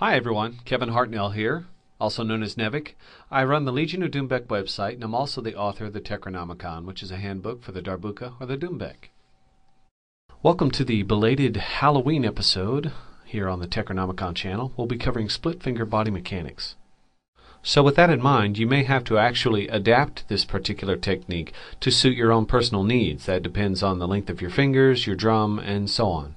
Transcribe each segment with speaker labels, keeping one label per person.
Speaker 1: Hi everyone, Kevin Hartnell here, also known as Nevik. I run the Legion of Doumbek website, and I'm also the author of the Tekronomicon, which is a handbook for the darbuka or the doumbek. Welcome to the belated Halloween episode here on the Tekronomicon channel. We'll be covering split finger body mechanics. So with that in mind, you may have to actually adapt this particular technique to suit your own personal needs. That depends on the length of your fingers, your drum, and so on.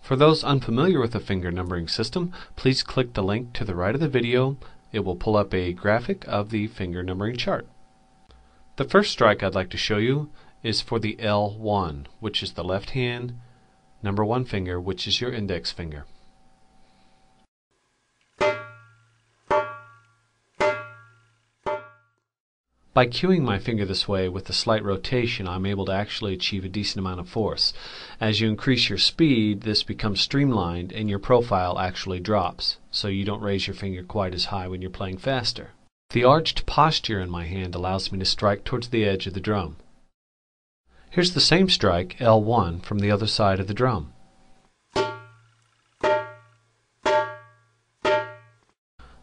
Speaker 1: For those unfamiliar with the finger numbering system, please click the link to the right of the video. It will pull up a graphic of the finger numbering chart. The first strike I'd like to show you is for the L1, which is the left hand, number 1 finger, which is your index finger. By cueing my finger this way with a slight rotation, I'm able to actually achieve a decent amount of force. As you increase your speed, this becomes streamlined and your profile actually drops, so you don't raise your finger quite as high when you're playing faster. The arched posture in my hand allows me to strike towards the edge of the drum. Here's the same strike, L1, from the other side of the drum.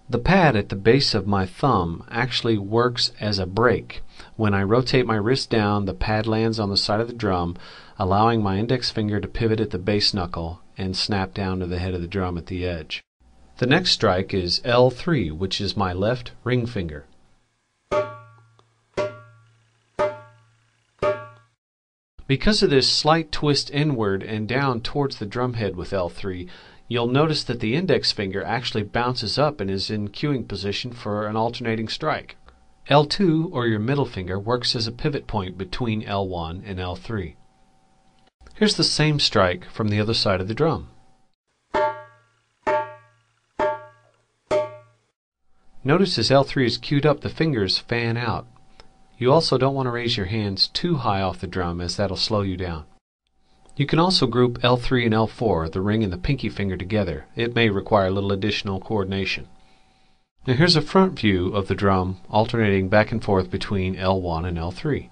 Speaker 1: The pad at the base of my thumb actually works as a brake. When I rotate my wrist down, the pad lands on the side of the drum, allowing my index finger to pivot at the base knuckle and snap down to the head of the drum at the edge. The next strike is L3, which is my left ring finger. Because of this slight twist inward and down towards the drum head with L3, you'll notice that the index finger actually bounces up and is in cueing position for an alternating strike. L2, or your middle finger, works as a pivot point between L1 and L3. Here's the same strike from the other side of the drum. Notice as L3 is cued up, the fingers fan out. You also don't want to raise your hands too high off the drum, as that'll slow you down. You can also group L3 and L4, the ring and the pinky finger, together. It may require a little additional coordination. Now here's a front view of the drum alternating back and forth between L1 and L3.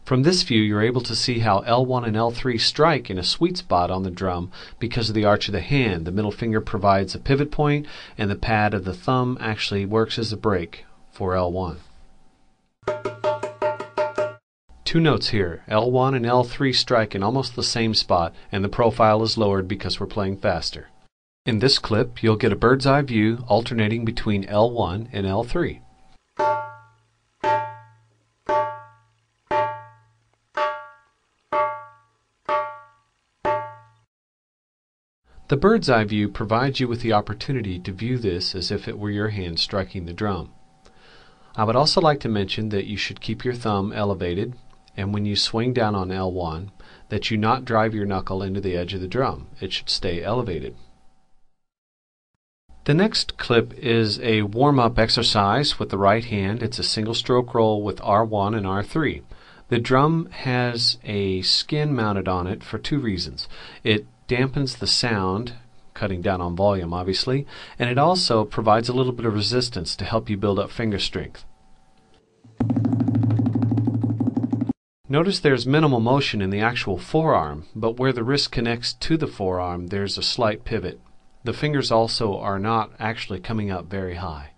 Speaker 1: From this view, you're able to see how L1 and L3 strike in a sweet spot on the drum because of the arch of the hand. The middle finger provides a pivot point, and the pad of the thumb actually works as a brake for L1. Two notes here, L1 and L3 strike in almost the same spot, and the profile is lowered because we're playing faster. In this clip, you'll get a bird's eye view alternating between L1 and L3. The bird's eye view provides you with the opportunity to view this as if it were your hand striking the drum. I would also like to mention that you should keep your thumb elevated, and when you swing down on L1, that you not drive your knuckle into the edge of the drum. It should stay elevated. The next clip is a warm-up exercise with the right hand. It's a single stroke roll with R1 and R3. The drum has a skin mounted on it for two reasons. It dampens the sound, cutting down on volume obviously, and it also provides a little bit of resistance to help you build up finger strength. Notice there's minimal motion in the actual forearm, but where the wrist connects to the forearm, there's a slight pivot. The fingers also are not actually coming up very high.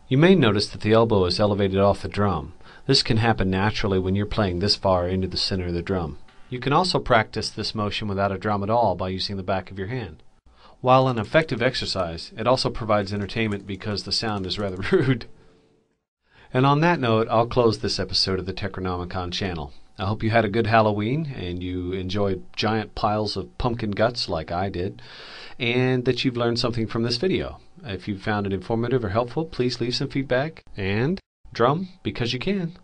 Speaker 1: You may notice that the elbow is elevated off the drum. This can happen naturally when you're playing this far into the center of the drum. You can also practice this motion without a drum at all by using the back of your hand. While an effective exercise, it also provides entertainment because the sound is rather rude. And on that note, I'll close this episode of the Tekronomicon channel. I hope you had a good Halloween and you enjoyed giant piles of pumpkin guts like I did, and that you've learned something from this video. If you found it informative or helpful, please leave some feedback and drum because you can.